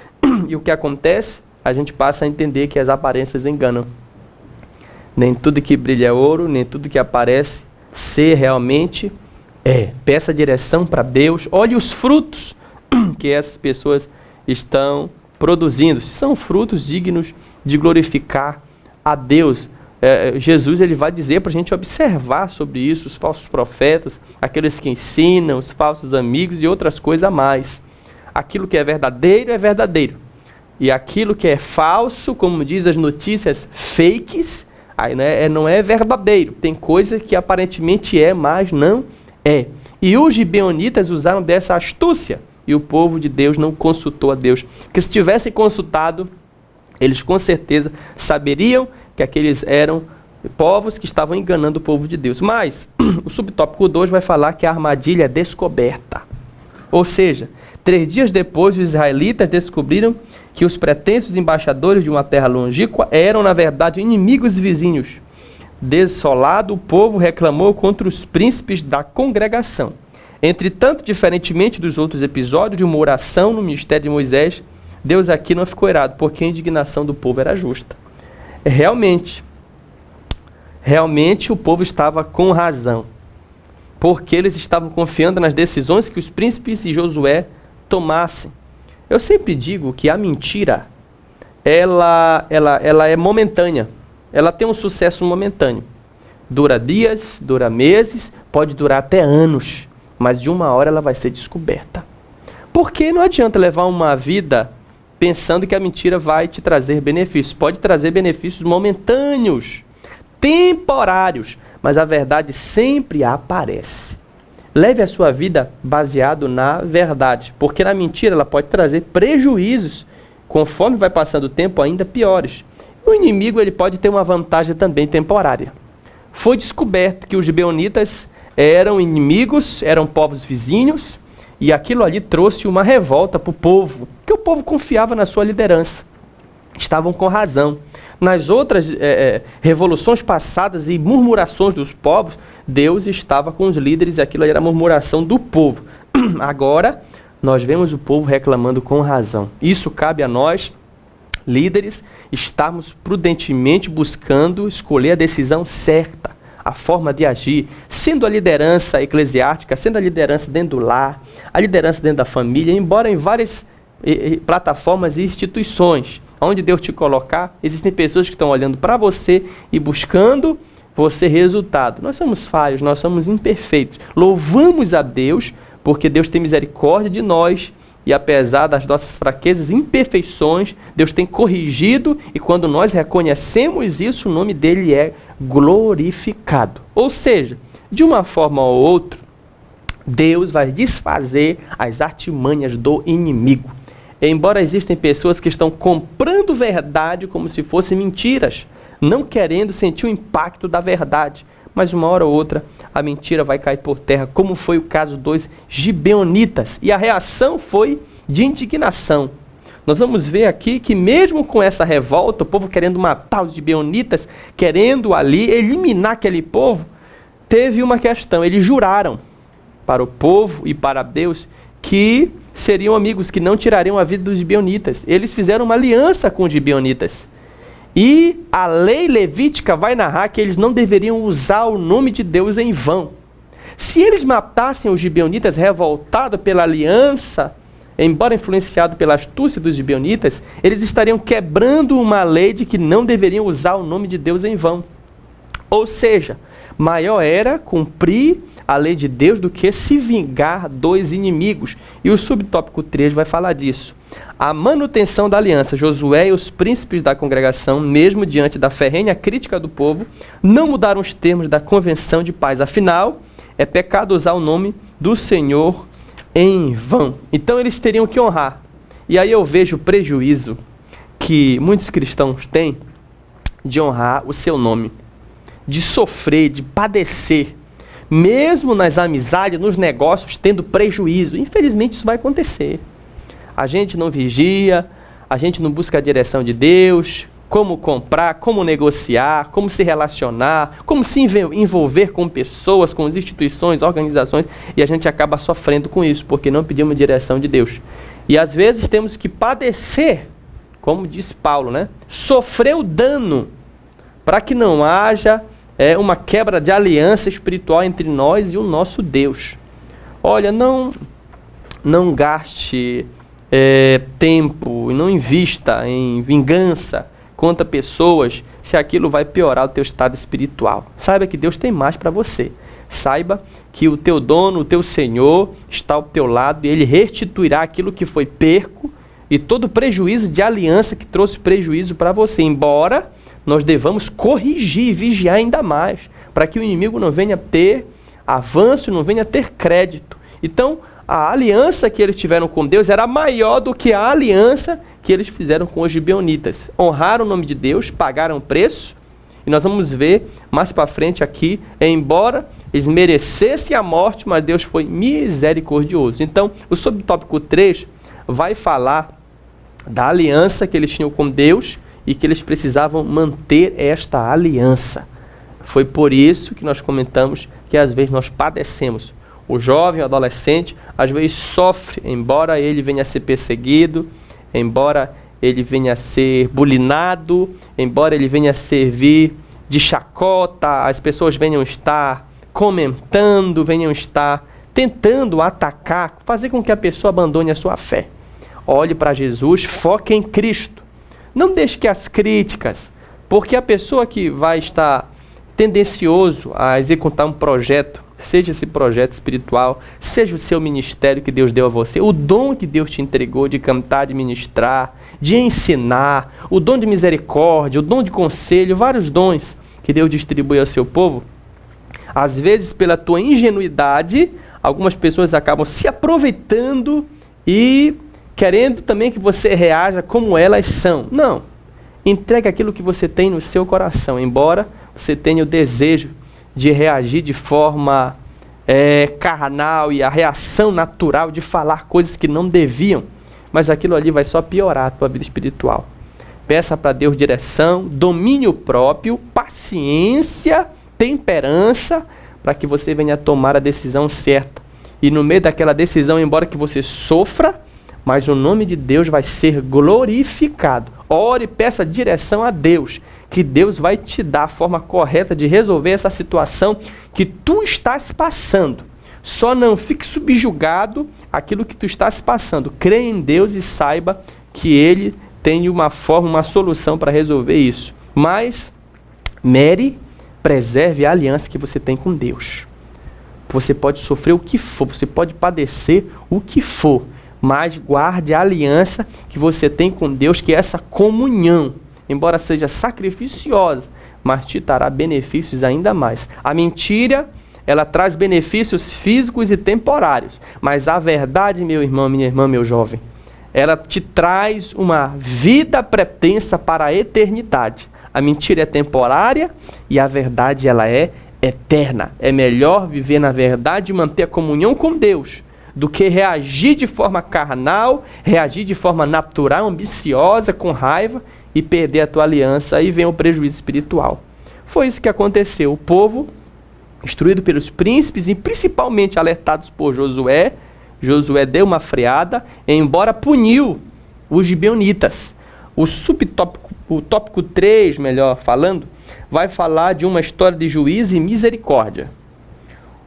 E o que acontece? A gente passa a entender que as aparências enganam. Nem tudo que brilha é ouro, nem tudo que aparece ser realmente é. Peça direção para Deus. Olhe os frutos que essas pessoas estão produzindo. Se são frutos dignos de glorificar a Deus. Jesus, ele vai dizer para a gente observar sobre isso, os falsos profetas, aqueles que ensinam, os falsos amigos e outras coisas a mais. Aquilo que é verdadeiro. E aquilo que é falso, como diz as notícias fakes, aí não é verdadeiro. Tem coisa que aparentemente é, mas não é. E os gibeonitas usaram dessa astúcia. E o povo de Deus não consultou a Deus. Porque se tivessem consultado, eles com certeza saberiam que aqueles eram povos que estavam enganando o povo de Deus. Mas o subtópico 2 vai falar que a armadilha é descoberta. Ou seja, 3 dias depois, os israelitas descobriram que os pretensos embaixadores de uma terra longínqua eram, na verdade, inimigos vizinhos. Desolado, o povo reclamou contra os príncipes da congregação. Entretanto, diferentemente dos outros episódios de uma oração no ministério de Moisés, Deus aqui não ficou irado, porque a indignação do povo era justa. Realmente o povo estava com razão, porque eles estavam confiando nas decisões que os príncipes e Josué tomassem. Eu sempre digo que a mentira, ela é momentânea. Ela tem um sucesso momentâneo. Dura dias, dura meses, pode durar até anos, mas de uma hora ela vai ser descoberta. Porque não adianta levar uma vida pensando que a mentira vai te trazer benefícios. Pode trazer benefícios momentâneos, temporários, mas a verdade sempre aparece. Leve a sua vida baseado na verdade, porque na mentira ela pode trazer prejuízos, conforme vai passando o tempo, ainda piores. O inimigo, ele pode ter uma vantagem também temporária. Foi descoberto que os gibeonitas eram inimigos, eram povos vizinhos, e aquilo ali trouxe uma revolta para o povo, porque o povo confiava na sua liderança. Estavam com razão. Nas outras revoluções passadas e murmurações dos povos, Deus estava com os líderes e aquilo era a murmuração do povo. Agora, nós vemos o povo reclamando com razão. Isso cabe a nós, líderes, estarmos prudentemente buscando escolher a decisão certa, a forma de agir, sendo a liderança eclesiástica, sendo a liderança dentro do lar, a liderança dentro da família, embora em várias plataformas e instituições, onde Deus te colocar, existem pessoas que estão olhando para você e buscando você resultado. Nós somos falhos, nós somos imperfeitos. Louvamos a Deus, porque Deus tem misericórdia de nós, e apesar das nossas fraquezas e imperfeições, Deus tem corrigido, e quando nós reconhecemos isso, o nome dele é glorificado. Ou seja, de uma forma ou outra, Deus vai desfazer as artimanhas do inimigo. Embora existem pessoas que estão comprando verdade como se fossem mentiras, não querendo sentir o impacto da verdade, mas uma hora ou outra a mentira vai cair por terra, como foi o caso dos gibeonitas, e a reação foi de indignação. Nós vamos ver aqui que mesmo com essa revolta, o povo querendo matar os gibeonitas, querendo ali eliminar aquele povo, teve uma questão: eles juraram para o povo e para Deus que seriam amigos, que não tirariam a vida dos gibeonitas. Eles fizeram uma aliança com os gibeonitas. E a lei levítica vai narrar que eles não deveriam usar o nome de Deus em vão. Se eles matassem os gibeonitas revoltados pela aliança, embora influenciado pela astúcia dos gibeonitas, eles estariam quebrando uma lei de que não deveriam usar o nome de Deus em vão. Ou seja, maior era cumprir a lei de Deus do que se vingar dos inimigos. E o subtópico 3 vai falar disso. A manutenção da aliança. Josué e os príncipes da congregação, mesmo diante da ferrenha crítica do povo, não mudaram os termos da convenção de paz. Afinal, é pecado usar o nome do Senhor em vão. Então eles teriam que honrar. E aí eu vejo o prejuízo que muitos cristãos têm de honrar o seu nome, de sofrer, de padecer, mesmo nas amizades, nos negócios, tendo prejuízo. Infelizmente isso vai acontecer. A gente não vigia, a gente não busca a direção de Deus, como comprar, como negociar, como se relacionar, como se envolver com pessoas, com as instituições, organizações, e a gente acaba sofrendo com isso, porque não pedimos a direção de Deus. E às vezes temos que padecer, como diz Paulo, né? Sofrer o dano, para que não haja uma quebra de aliança espiritual entre nós e o nosso Deus. Olha, não gaste tempo, não invista em vingança contra pessoas, se aquilo vai piorar o teu estado espiritual. Saiba que Deus tem mais para você. Saiba que o teu dono, o teu Senhor, está ao teu lado, e Ele restituirá aquilo que foi perco e todo o prejuízo de aliança que trouxe prejuízo para você. Embora nós devamos corrigir e vigiar ainda mais, para que o inimigo não venha ter avanço, não venha ter crédito. Então, a aliança que eles tiveram com Deus era maior do que a aliança que eles fizeram com os gibeonitas. Honraram o nome de Deus, pagaram o preço, e nós vamos ver mais para frente aqui, embora eles merecessem a morte, mas Deus foi misericordioso. Então, o subtópico 3 vai falar da aliança que eles tinham com Deus e que eles precisavam manter esta aliança. Foi por isso que nós comentamos que às vezes nós padecemos. O jovem, o adolescente, às vezes sofre, embora ele venha a ser perseguido, embora ele venha a ser bulinado, embora ele venha a servir de chacota, as pessoas venham estar comentando, venham estar tentando atacar, fazer com que a pessoa abandone a sua fé. Olhe para Jesus, foque em Cristo. Não deixe que as críticas, porque a pessoa que vai estar tendencioso a executar um projeto, seja esse projeto espiritual, seja o seu ministério que Deus deu a você, o dom que Deus te entregou de cantar, de ministrar, de ensinar, o dom de misericórdia, o dom de conselho, vários dons que Deus distribui ao seu povo. Às vezes, pela tua ingenuidade, algumas pessoas acabam se aproveitando e querendo também que você reaja como elas são. Não. Entregue aquilo que você tem no seu coração, embora você tenha o desejo de reagir de forma carnal e a reação natural de falar coisas que não deviam, mas aquilo ali vai só piorar a tua vida espiritual. Peça para Deus direção, domínio próprio, paciência, temperança, para que você venha tomar a decisão certa. E no meio daquela decisão, embora que você sofra, mas o nome de Deus vai ser glorificado. Ore e peça direção a Deus, que Deus vai te dar a forma correta de resolver essa situação que tu estás passando. Só não fique subjugado àquilo que tu estás passando. Creia em Deus e saiba que Ele tem uma forma, uma solução para resolver isso. Mas, preserve a aliança que você tem com Deus. Você pode sofrer o que for, você pode padecer o que for, mas guarde a aliança que você tem com Deus, que é essa comunhão, embora seja sacrificiosa, mas te trará benefícios ainda mais. A mentira, ela traz benefícios físicos e temporários, mas a verdade, meu irmão, minha irmã, meu jovem, ela te traz uma vida pretensa para a eternidade. A mentira é temporária e a verdade, ela é eterna. É melhor viver na verdade e manter a comunhão com Deus do que reagir de forma carnal, reagir de forma natural, ambiciosa, com raiva e perder a tua aliança. Aí vem o prejuízo espiritual. Foi isso que aconteceu. O povo, instruído pelos príncipes e principalmente alertados por Josué, Josué deu uma freada, embora puniu os gibeonitas. O tópico 3, melhor falando, vai falar de uma história de juízo e misericórdia.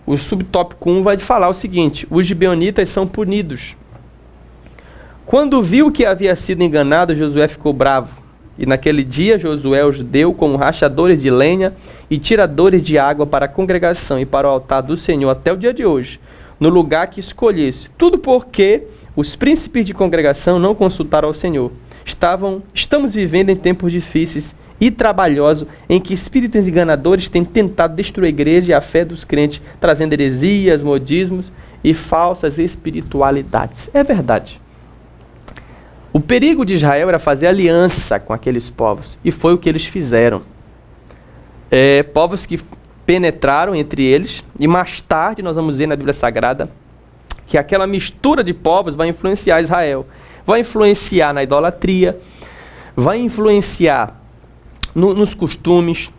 O subtópico 1 vai falar o seguinte: os gibeonitas são punidos. Quando viu que havia sido enganado, Josué ficou bravo. E naquele dia Josué os deu como rachadores de lenha e tiradores de água para a congregação e para o altar do Senhor até o dia de hoje, no lugar que escolhesse. Tudo porque os príncipes de congregação não consultaram ao Senhor. Estamos vivendo em tempos difíceis e trabalhosos, em que espíritos enganadores têm tentado destruir a igreja e a fé dos crentes, trazendo heresias, modismos e falsas espiritualidades. É verdade. O perigo de Israel era fazer aliança com aqueles povos, e foi o que eles fizeram. Povos que penetraram entre eles, e mais tarde nós vamos ver na Bíblia Sagrada que aquela mistura de povos vai influenciar Israel, vai influenciar na idolatria, vai influenciar nos costumes,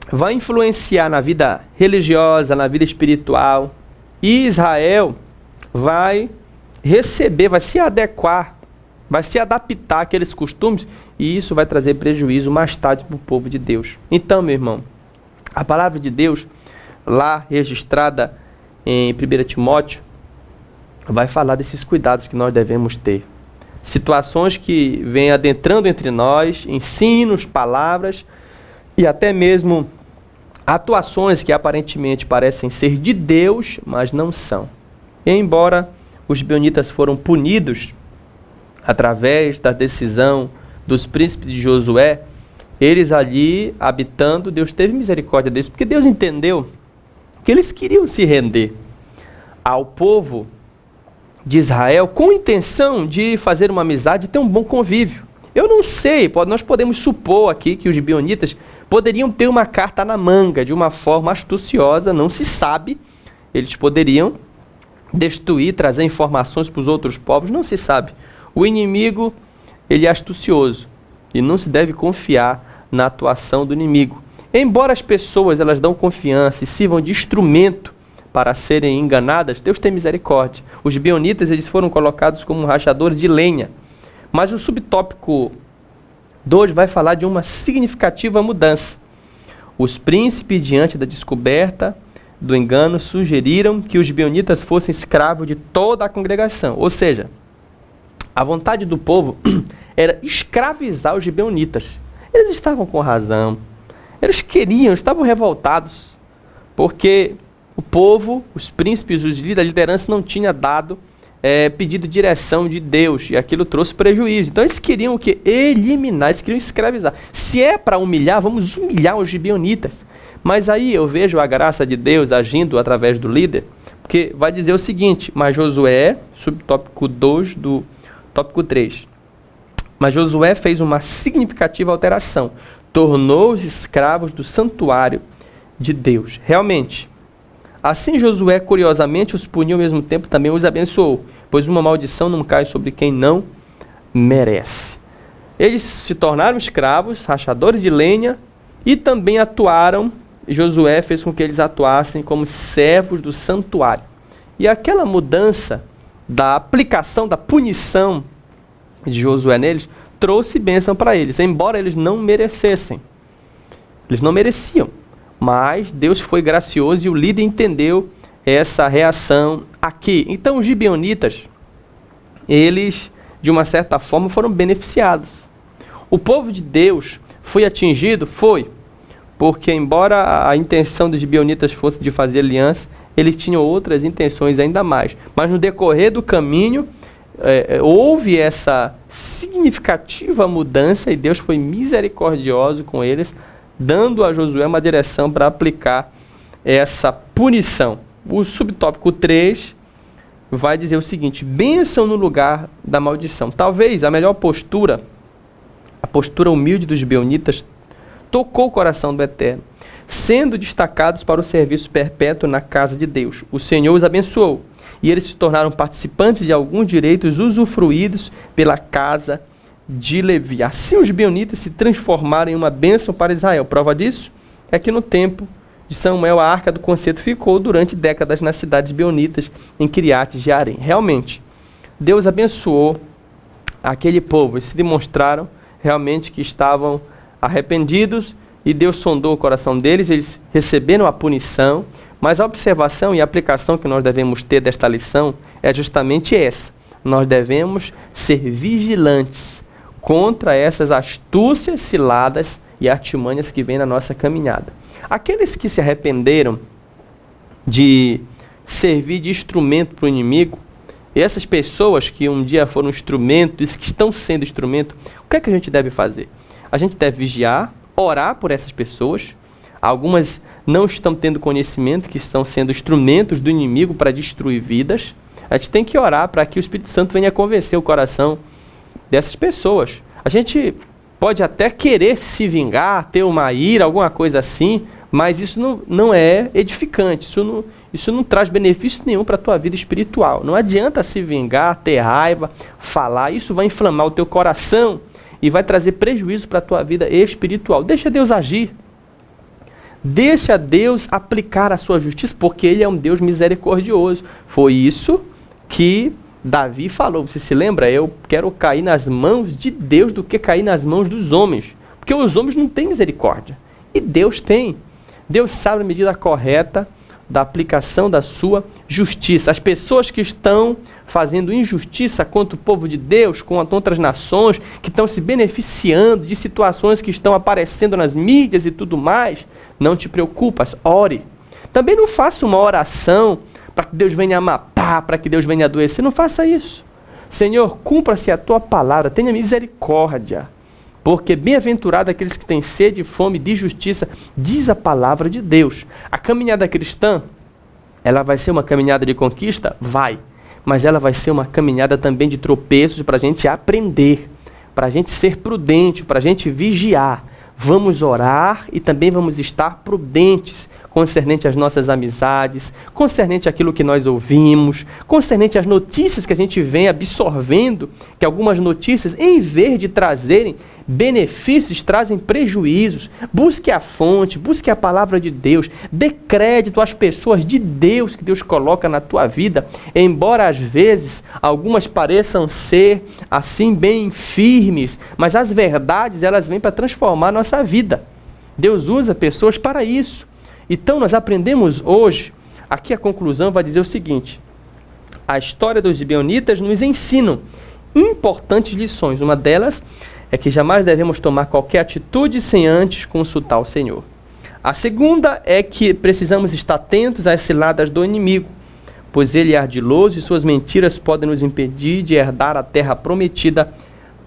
vai influenciar na vida religiosa, na vida espiritual, e Israel vai receber, vai se adequar, vai se adaptar àqueles costumes, e isso vai trazer prejuízo mais tarde para o povo de Deus. Então, meu irmão, a palavra de Deus, lá registrada em 1 Timóteo, vai falar desses cuidados que nós devemos ter. Situações que vêm adentrando entre nós, ensinos, palavras e até mesmo atuações que aparentemente parecem ser de Deus, mas não são. E embora os gibeonitas foram punidos através da decisão dos príncipes de Josué, eles ali habitando, Deus teve misericórdia deles, porque Deus entendeu que eles queriam se render ao povo de Israel com a intenção de fazer uma amizade e ter um bom convívio. Eu não sei, nós podemos supor aqui que os gibeonitas poderiam ter uma carta na manga de uma forma astuciosa, não se sabe. Eles poderiam destruir, trazer informações para os outros povos, não se sabe. O inimigo, ele é astucioso e não se deve confiar na atuação do inimigo. Embora as pessoas elas dão confiança e sirvam de instrumento para serem enganadas, Deus tem misericórdia. Os gibeonitas, eles foram colocados como rachadores de lenha. Mas o subtópico 2 vai falar de uma significativa mudança. Os príncipes, diante da descoberta do engano, sugeriram que os gibeonitas fossem escravos de toda a congregação. Ou seja, a vontade do povo era escravizar os gibeonitas. Eles estavam com razão. Eles queriam, estavam revoltados, porque o povo, os príncipes, os líderes, a liderança não tinha dado pedido direção de Deus, e aquilo trouxe prejuízo. Então eles queriam o quê? Eliminar, eles queriam escravizar. Se é para humilhar, vamos humilhar os gibeonitas. Mas aí eu vejo a graça de Deus agindo através do líder, porque vai dizer o seguinte: mas Josué, subtópico 2 do tópico 3, mas Josué fez uma significativa alteração, tornou-os escravos do santuário de Deus. Realmente, assim Josué, curiosamente, os puniu, ao mesmo tempo também os abençoou, pois uma maldição não cai sobre quem não merece. Eles se tornaram escravos, rachadores de lenha, e também atuaram, Josué fez com que eles atuassem como servos do santuário. E aquela mudança da aplicação, da punição de Josué neles, trouxe bênção para eles, embora eles não merecessem. Eles não mereciam, mas Deus foi gracioso e o líder entendeu essa reação aqui. Então os gibeonitas, eles, de uma certa forma, foram beneficiados. O povo de Deus foi atingido? Foi. Porque embora a intenção dos gibeonitas fosse de fazer aliança, eles tinham outras intenções ainda mais. Mas no decorrer do caminho, houve essa significativa mudança e Deus foi misericordioso com eles, dando a Josué uma direção para aplicar essa punição. O subtópico 3 vai dizer o seguinte: bênção no lugar da maldição. Talvez a melhor postura, a postura humilde dos gibeonitas, tocou o coração do Eterno, sendo destacados para o serviço perpétuo na casa de Deus. O Senhor os abençoou, e eles se tornaram participantes de alguns direitos usufruídos pela casa de Levi. Assim os gibeonitas se transformaram em uma bênção para Israel. Prova disso é que no tempo de Samuel a arca do concerto ficou durante décadas nas cidades gibeonitas, em Kiriat Jearim. Realmente, Deus abençoou aquele povo. Eles se demonstraram realmente que estavam arrependidos, e Deus sondou o coração deles, eles receberam a punição, mas a observação e a aplicação que nós devemos ter desta lição é justamente essa. Nós devemos ser vigilantes contra essas astúcias, ciladas e artimanhas que vêm na nossa caminhada. Aqueles que se arrependeram de servir de instrumento para o inimigo, essas pessoas que um dia foram instrumentos, que estão sendo instrumento, o que é que a gente deve fazer? A gente deve vigiar, orar por essas pessoas. Algumas não estão tendo conhecimento que estão sendo instrumentos do inimigo para destruir vidas. A gente tem que orar para que o Espírito Santo venha convencer o coração dessas pessoas. A gente pode até querer se vingar, ter uma ira, alguma coisa assim, mas isso não é edificante, isso não traz benefício nenhum para a tua vida espiritual. Não adianta se vingar, ter raiva, falar, isso vai inflamar o teu coração e vai trazer prejuízo para a tua vida espiritual. Deixa Deus agir. Deixa Deus aplicar a sua justiça, porque Ele é um Deus misericordioso. Foi isso que Davi falou. Você se lembra? Eu quero cair nas mãos de Deus do que cair nas mãos dos homens. Porque os homens não têm misericórdia. E Deus tem. Deus sabe a medida correta da aplicação da sua justiça. As pessoas que estão fazendo injustiça contra o povo de Deus, contra outras nações, que estão se beneficiando de situações que estão aparecendo nas mídias e tudo mais, não te preocupas, ore. Também não faça uma oração para que Deus venha matar, para que Deus venha adoecer. Não faça isso. Senhor, cumpra-se a tua palavra, tenha misericórdia. Porque bem-aventurado aqueles que têm sede e fome de justiça, diz a palavra de Deus. A caminhada cristã, ela vai ser uma caminhada de conquista? Vai. Mas ela vai ser uma caminhada também de tropeços para a gente aprender, para a gente ser prudente, para a gente vigiar. Vamos orar e também vamos estar prudentes concernente às nossas amizades, concernente àquilo que nós ouvimos, concernente às notícias que a gente vem absorvendo, que algumas notícias, em vez de trazerem benefícios, trazem prejuízos. Busque a fonte, busque a palavra de Deus, dê crédito às pessoas de Deus que Deus coloca na tua vida, embora às vezes algumas pareçam ser assim bem firmes, mas as verdades elas vêm para transformar a nossa vida. Deus usa pessoas para isso. Então nós aprendemos hoje, aqui a conclusão vai dizer o seguinte: a história dos gibeonitas nos ensinam importantes lições. Uma delas é que jamais devemos tomar qualquer atitude sem antes consultar o Senhor. A segunda é que precisamos estar atentos às ciladas do inimigo, pois ele é ardiloso e suas mentiras podem nos impedir de herdar a terra prometida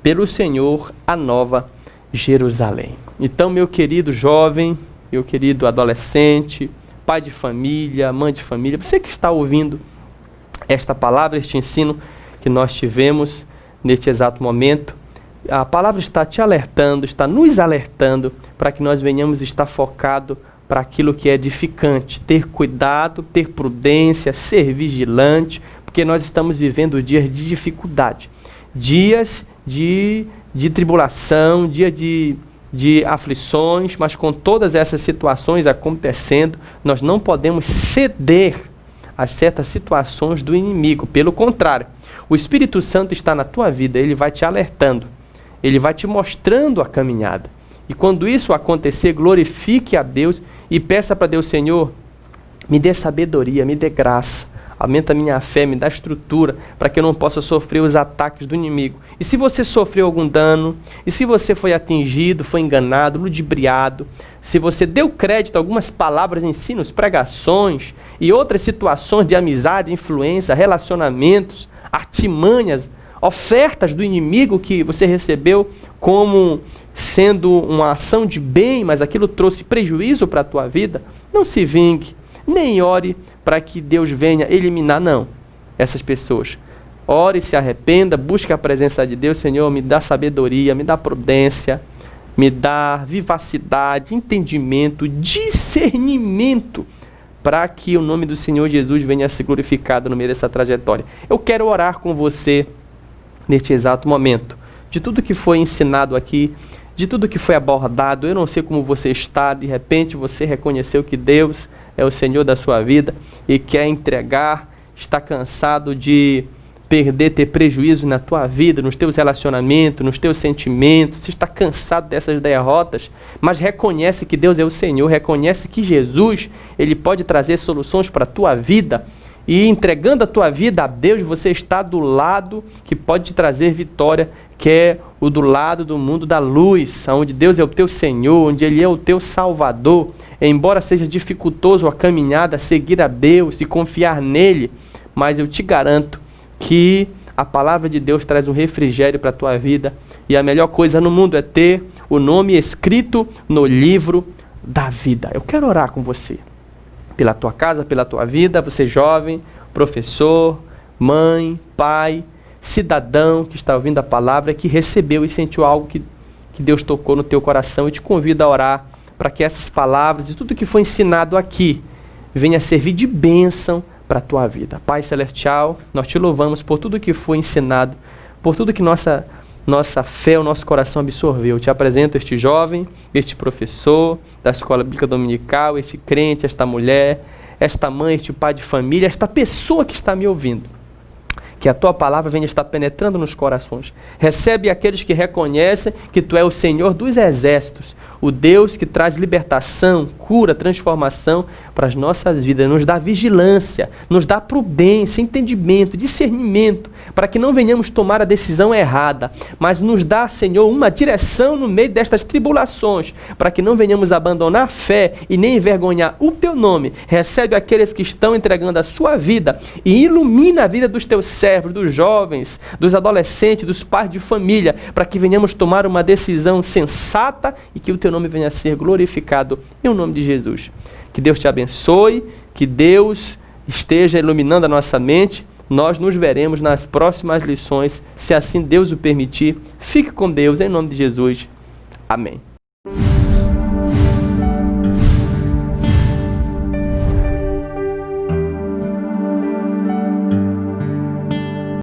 pelo Senhor, a nova Jerusalém. Então, meu querido jovem, meu querido adolescente, pai de família, mãe de família, você que está ouvindo esta palavra, este ensino que nós tivemos neste exato momento, a palavra está te alertando, está nos alertando para que nós venhamos estar focados para aquilo que é edificante, ter cuidado, ter prudência, ser vigilante, porque nós estamos vivendo dias de dificuldade, dias de de tribulação, dia de aflições, mas com todas essas situações acontecendo, nós não podemos ceder a certas situações do inimigo. Pelo contrário, o Espírito Santo está na tua vida, ele vai te alertando, ele vai te mostrando a caminhada. E quando isso acontecer, glorifique a Deus e peça para Deus: Senhor, me dê sabedoria, me dê graça, aumenta a minha fé, me dá estrutura para que eu não possa sofrer os ataques do inimigo. E se você sofreu algum dano, e se você foi atingido, foi enganado, ludibriado, se você deu crédito a algumas palavras, ensinos, pregações e outras situações de amizade, influência, relacionamentos, artimanhas, ofertas do inimigo que você recebeu como sendo uma ação de bem, mas aquilo trouxe prejuízo para a tua vida, não se vingue, nem ore para que Deus venha eliminar, não, essas pessoas. Ore, se arrependa, busque a presença de Deus. Senhor, me dá sabedoria, me dá prudência, me dá vivacidade, entendimento, discernimento, para que o nome do Senhor Jesus venha a ser glorificado no meio dessa trajetória. Eu quero orar com você neste exato momento, de tudo que foi ensinado aqui, de tudo que foi abordado. Eu não sei como você está, de repente você reconheceu que Deus é o Senhor da sua vida e quer entregar, está cansado de perder, ter prejuízo na tua vida, nos teus relacionamentos, nos teus sentimentos, você está cansado dessas derrotas, mas reconhece que Deus é o Senhor, reconhece que Jesus, ele pode trazer soluções para a tua vida, e entregando a tua vida a Deus, você está do lado que pode te trazer vitória, que é o do lado do mundo da luz, onde Deus é o teu Senhor, onde Ele é o teu Salvador. Embora seja dificultoso a caminhada, seguir a Deus e confiar nele, mas eu te garanto que a palavra de Deus traz um refrigério para a tua vida, e a melhor coisa no mundo é ter o nome escrito no livro da vida. Eu quero orar com você, pela tua casa, pela tua vida, você jovem, professor, mãe, pai, cidadão que está ouvindo a palavra, que recebeu e sentiu algo que Deus tocou no teu coração, e te convido a orar para que essas palavras e tudo que foi ensinado aqui venha servir de bênção para a tua vida. Pai Celestial, nós te louvamos por tudo que foi ensinado, por tudo que nossa fé, o nosso coração absorveu. Eu te apresento este jovem, este professor da Escola Bíblica Dominical, este crente, esta mulher, esta mãe, este pai de família, esta pessoa que está me ouvindo. Que a tua palavra venha estar penetrando nos corações. Recebe aqueles que reconhecem que tu é o Senhor dos exércitos, o Deus que traz libertação, cura, transformação para as nossas vidas. Nos dá vigilância, nos dá prudência, entendimento, discernimento, para que não venhamos tomar a decisão errada, mas nos dá, Senhor, uma direção no meio destas tribulações, para que não venhamos abandonar a fé e nem envergonhar o teu nome. Recebe aqueles que estão entregando a sua vida e ilumina a vida dos teus servos, dos jovens, dos adolescentes, dos pais de família, para que venhamos tomar uma decisão sensata e que o teu nome venha a ser glorificado em nome de Jesus. Que Deus te abençoe, que Deus esteja iluminando a nossa mente. Nós nos veremos nas próximas lições, se assim Deus o permitir. Fique com Deus, em nome de Jesus. Amém.